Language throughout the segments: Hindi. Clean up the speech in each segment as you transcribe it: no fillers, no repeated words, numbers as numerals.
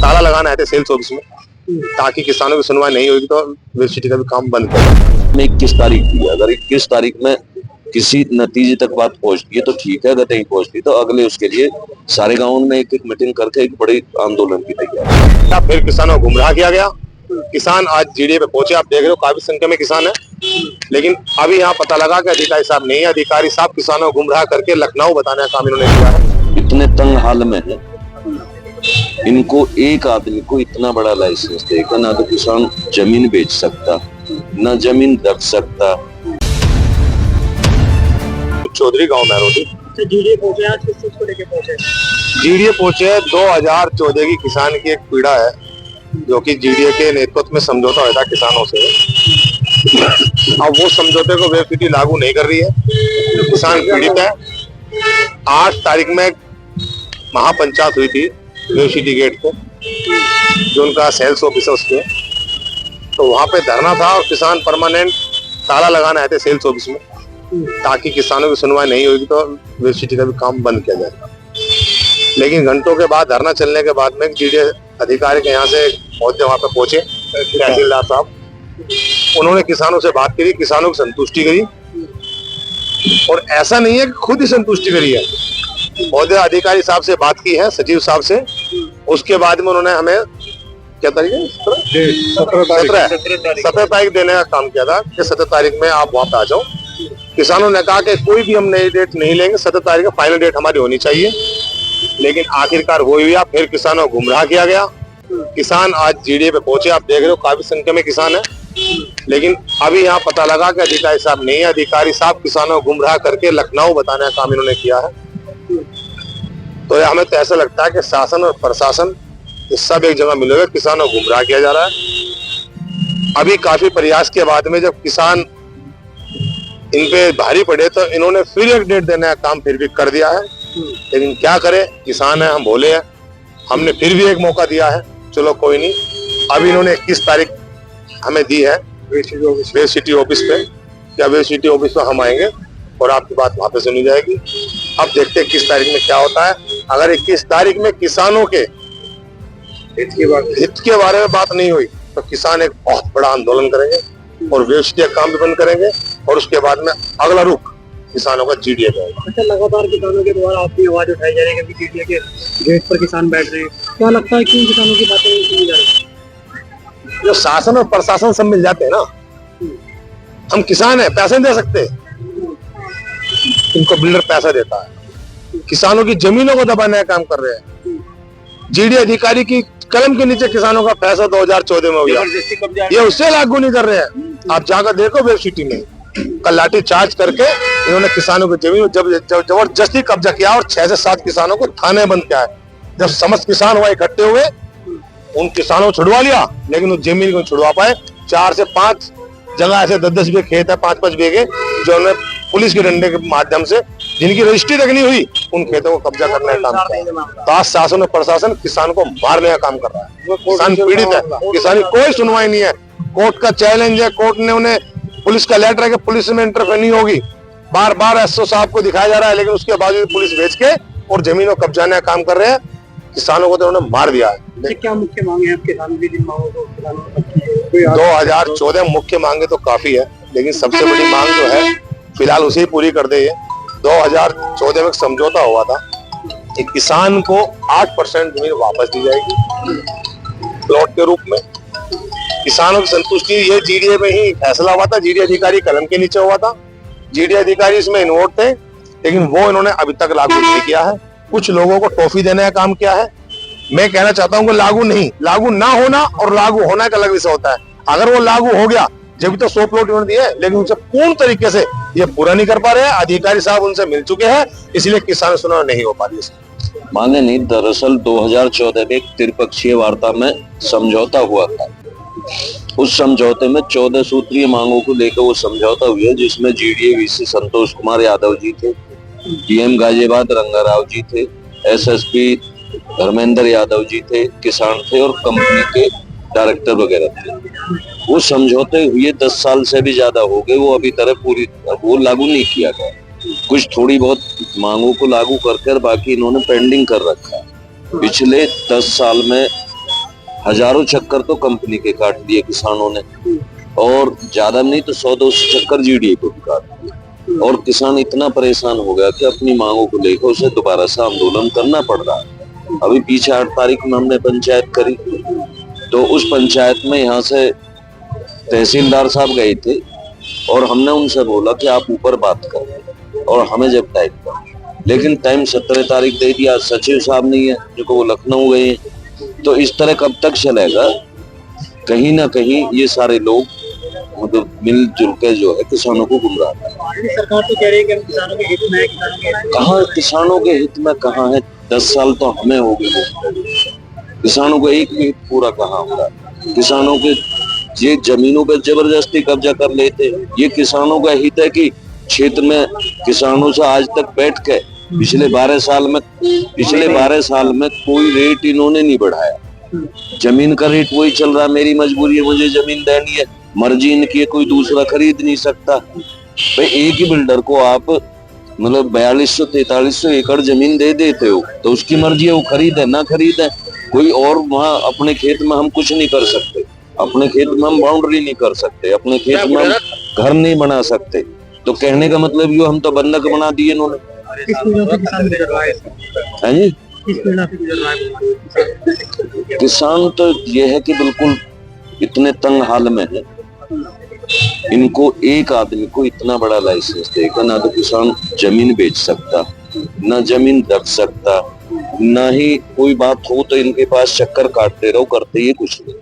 ताला लगाना है सेल्स ऑफिस में, ताकि किसानों की सुनवाई नहीं होगी तो वेबसिटी का भी काम बंद कर। 21 तारीख थी, अगर 21 तारीख में किसी नतीजे तक बात पहुंचती है तो ठीक है, अगर नहीं पहुंचती तो अगले उसके लिए सारे गांवों में एक मीटिंग करके एक बड़ी आंदोलन की तैयारी। फिर किसानों को गुमराह किया गया। किसान आज जीडीए पे पहुंचे, आप देख रहे हो काफी संख्या में किसान है, लेकिन अभी यहाँ पता लगा कि अधिकारी साहब नहीं है। अधिकारी साहब किसानों को गुमराह करके लखनऊ बताने का काम इन्होंने किया है। इतने तंग हाल में है, इनको एक आदमी को इतना बड़ा लाइसेंस देकर ना तो किसान जमीन बेच सकता, ना जमीन रख सकता। चौधरी गांव में रोटी जीडीए पहुंचे, आज किस चीज को लेके पहुंचे? जीडीए पहुंचे 2014 की किसान की एक पीड़ा है, जो कि जीडीए के नेतृत्व में समझौता हुआ था किसानों से। अब वो समझौते को वेबसिटी लागू नहीं कर रही है, किसान पीड़ित है। 8 तारीख में महापंचायत हुई थी वेबसिटी गेट पे, जो उनका सेल्स ऑफिस है उसके, तो वहां पे धरना था और किसान परमानेंट ताला लगाना है सेल्स ऑफिस में, ताकि किसानों की सुनवाई नहीं होगी तो वेबसिटी का भी काम बंद किया जाएगा। लेकिन घंटों के बाद धरना चलने के बाद में जीडीए अधिकारी के यहाँ से वहां पे पहुंचे तहसीलदार साहब, उन्होंने किसानों से बात करी, किसानों की संतुष्टि करी। और ऐसा नहीं है कि खुद ही संतुष्टि करी है, महोदय अधिकारी साहब से बात की है, सचिव साहब से। उसके बाद में उन्होंने हमें क्या तारीख है, 17 तारीख देने का काम किया था कि 17 तारीख में आप वहां पे आ जाओ। किसानों ने कहा कि कोई भी हम नई डेट नहीं लेंगे, 17 तारीख का फाइनल डेट हमारी होनी चाहिए। लेकिन आखिरकार वो हुआ, फिर किसानों को गुमराह किया गया। किसान आज जीडीए पे पहुंचे, आप देख रहे हो काफी संख्या में किसान है, लेकिन अभी यहाँ पता लगा कि अधिकारी साहब नहीं है। अधिकारी साहब किसानों को गुमराह करके लखनऊ बताने का काम इन्होंने किया है। तो हमें तो ऐसा लगता है कि शासन और प्रशासन सब एक जगह मिले हुए किसानों को गुमराह किया जा रहा है। अभी काफी प्रयास के बाद में जब किसान इन पे भारी पड़े तो इन्होंने फिर एक डेट देने का काम फिर भी कर दिया है। लेकिन क्या करें, किसान है, हम भोले हैं, हमने फिर भी एक मौका दिया है, चलो कोई नहीं। अभी इन्होंने 21 तारीख हमें दी है वेबसिटी ऑफिस पे, या वेबसिटी ऑफिस पे हम आएंगे और आपकी बात वहां पे सुनी जाएगी। अब देखते हैं 21 तारीख में क्या होता है। अगर 21 तारीख में किसानों के हित के बारे में बात नहीं हुई तो किसान एक बहुत बड़ा आंदोलन करेंगे और वेबसिटी का काम भी बंद करेंगे, और उसके बाद में अगला रुख किसानों का जीडीए का होगा। अच्छा, लगातार किसानों के द्वारा अपनी आवाज उठाई जा रही है कि जीडीए के गेट पर किसान बैठ रहे हैं, क्या लगता है क्यों किसानों की बातें नहीं सुनी जा रही? जो शासन और प्रशासन सब मिल जाते हैं ना, हम किसान है, पैसे नहीं दे सकते, इनको बिल्डर पैसा देता है, किसानों की जमीनों को दबाने का काम कर रहे हैं। जीडीए अधिकारी की कलम के नीचे किसानों का पैसा 2014 में हो गया, ये उससे लागू नहीं कर रहे हैं। आप जाकर देखो वेबसिटी में, कल लाठी चार्ज करके इन्होंने किसानों की जमीन जबरदस्ती कब्जा किया और 6 से 7 किसानों को थाने बंद किया है। जब समस्त किसान हुआ इकट्ठे हुए, उन किसानों को छुड़वा लिया, लेकिन उस जमीन को छुड़वा पाए। 4 से 5 जगह ऐसे 10-10 बीघे खेत है, 5-5 बीघे, जो उन्होंने पुलिस के डंडे के माध्यम से, जिनकी रजिस्ट्री तक नहीं हुई, उन खेतों को कब्जा करने का काम किया। तो आज शासन और प्रशासन किसान को मारने का काम कर रहा है। किसान पीड़ित है, किसान की कोई सुनवाई नहीं है। कोर्ट का चैलेंज है, कोर्ट ने उन्हें पुलिस का लेटर है कि पुलिस में इंटरफेयर नहीं होगी, बार बार एसओ साहब को दिखाया जा रहा है, लेकिन उसके बावजूद पुलिस भेज के और जमीनों कब्जाने का काम कर रहे हैं। किसानों को तो उन्होंने मार दिया है। क्या मुख्य मांगे हैं किसानों की? जिन मांगों को 2014 मुख्य मांगे तो काफी है, लेकिन सबसे बड़ी मांग जो है फिलहाल उसे ही पूरी कर दे। 2014 में समझौता हुआ था कि किसान को 8% जमीन वापस दी जाएगी प्लॉट के रूप में। किसानों की संतुष्टि, ये जीडीए में ही फैसला हुआ था, जीडीए अधिकारी कलम के नीचे हुआ था, जीडीए अधिकारी इसमें इन्वॉल्व थे, लेकिन वो इन्होंने अभी तक लागू नहीं किया है। कुछ लोगों को टॉफी देने का काम किया है। मैं कहना चाहता हूँ कि लागू ना होना और लागू होना का अलग विषय होता है। अगर वो लागू हो गया, जब तो 100 प्लॉट इन्होंने दिए, लेकिन उनसे पूर्ण तरीके से ये पूरा नहीं कर पा रहे हैं। अधिकारी साहब उनसे मिल चुके हैं, इसलिए किसान सुनवाई नहीं हो पा रही है। माने नहीं, दरअसल 2014 में एक त्रिपक्षीय वार्ता में समझौता हुआ था। उस समझौते में 14 सूत्रीय मांगों को लेकर वो समझौता हुआ, जिसमें जीडीए वीसी संतोष कुमार यादव जी थे, डीएम गाजियाबाद रंगाराव जी थे, एसएसपी धर्मेंद्र यादव जी थे, किसान थे और कंपनी के डायरेक्टर वगैरह थे। वो समझौते हुए 10 साल से भी ज्यादा हो गए, वो अभी तरह वो लागू नहीं किया गया। कुछ थोड़ी बहुत मांगों को लागू कर बाकी इन्होंने पेंडिंग कर रखा है। पिछले 10 साल में हजारों चक्कर तो कंपनी के काट दिए किसानों ने, और ज्यादा नहीं तो 100-200 चक्कर जीडीए को भी काट दिए, और किसान इतना परेशान हो गया कि अपनी मांगों को लेकर उसे दोबारा से आंदोलन करना पड़ रहा है। अभी पीछे 8 तारीख में हमने पंचायत करी, तो उस पंचायत में यहाँ से तहसीलदार साहब गए थे और हमने उनसे बोला कि आप ऊपर बात करें और हमें जब टाइम कर, लेकिन टाइम 17 तारीख दे दिया। सचिव साहब नहीं है, जो वो लखनऊ गए हैं। तो इस तरह कब तक चलेगा? कहीं ना कहीं ये सारे लोग मतलब मिलजुल के जो है किसानों को गुमराह कर रहे हैं। सरकार तो कह रही है कि हम किसानों के हित में है, किसानों के हित में। कहाँ किसानों के हित में कहाँ है? 10 साल तो हमें हो गए, किसानों को एक भी हित पूरा कहाँ हो रहा है? किसानों के ये जमीनों पर जबरदस्ती कब्जा कर लेते। ये किसानों का हित है कि क्षेत्र में किसानों से आज तक बैठ के पिछले 12 साल में कोई रेट इन्होंने नहीं बढ़ाया। जमीन का रेट वही चल रहा है, मेरी मजबूरी है, मुझे जमीन देनी है, मर्जी इनकी है, कोई दूसरा खरीद नहीं सकता। भाई एक ही बिल्डर को आप मतलब 4200-4300 एकड़ जमीन दे देते हो, तो उसकी मर्जी है, वो खरीदे ना खरीदे। कोई और वहाँ अपने खेत में हम कुछ नहीं कर सकते, अपने खेत में हम बाउंड्री नहीं कर सकते, अपने खेत में हम घर नहीं बना सकते। तो कहने का मतलब ये हम तो बंधक बना दिए इन्होंने। किस वजह से किसान गुजर रहा है? है जी, किस वजह से गुजर रहा है? किसान तो ये है कि बिल्कुल इतने तंग हाल में है। इनको एक आदमी को इतना बड़ा लाइसेंस देगा, ना तो किसान जमीन बेच सकता, ना जमीन दब सकता, ना ही कोई बात हो तो इनके पास चक्कर काटते रहो, करते ये कुछ नहीं।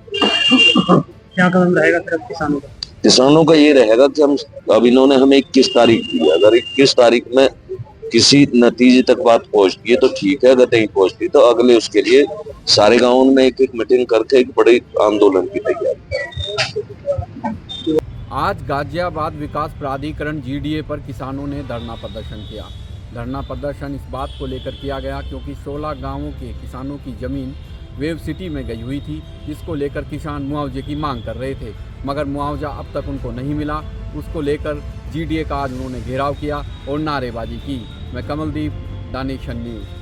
क्या कदम रहेगा फिर किसानों का? किसानों का ये रहेगा कि हम अब इन्होंने हमें 21 तारीख दी, अगर 21 तारीख में किसी नतीजे तक बात पहुंचती है तो ठीक है, अगर नहीं पहुंचती तो अगले उसके लिए सारे गांवों में एक मीटिंग करके एक बड़े आंदोलन की तैयारी। आज गाजियाबाद विकास प्राधिकरण जीडीए पर किसानों ने धरना प्रदर्शन किया। धरना प्रदर्शन इस बात को लेकर किया गया क्योंकि 16 गांवों के किसानों की ज़मीन वेव सिटी में गई हुई थी, जिसको लेकर किसान मुआवजे की मांग कर रहे थे, मगर मुआवजा अब तक उनको नहीं मिला। उसको लेकर जीडीए का आज उन्होंने घेराव किया और नारेबाजी की। मैं कमलदीप, द नेशन न्यूज़।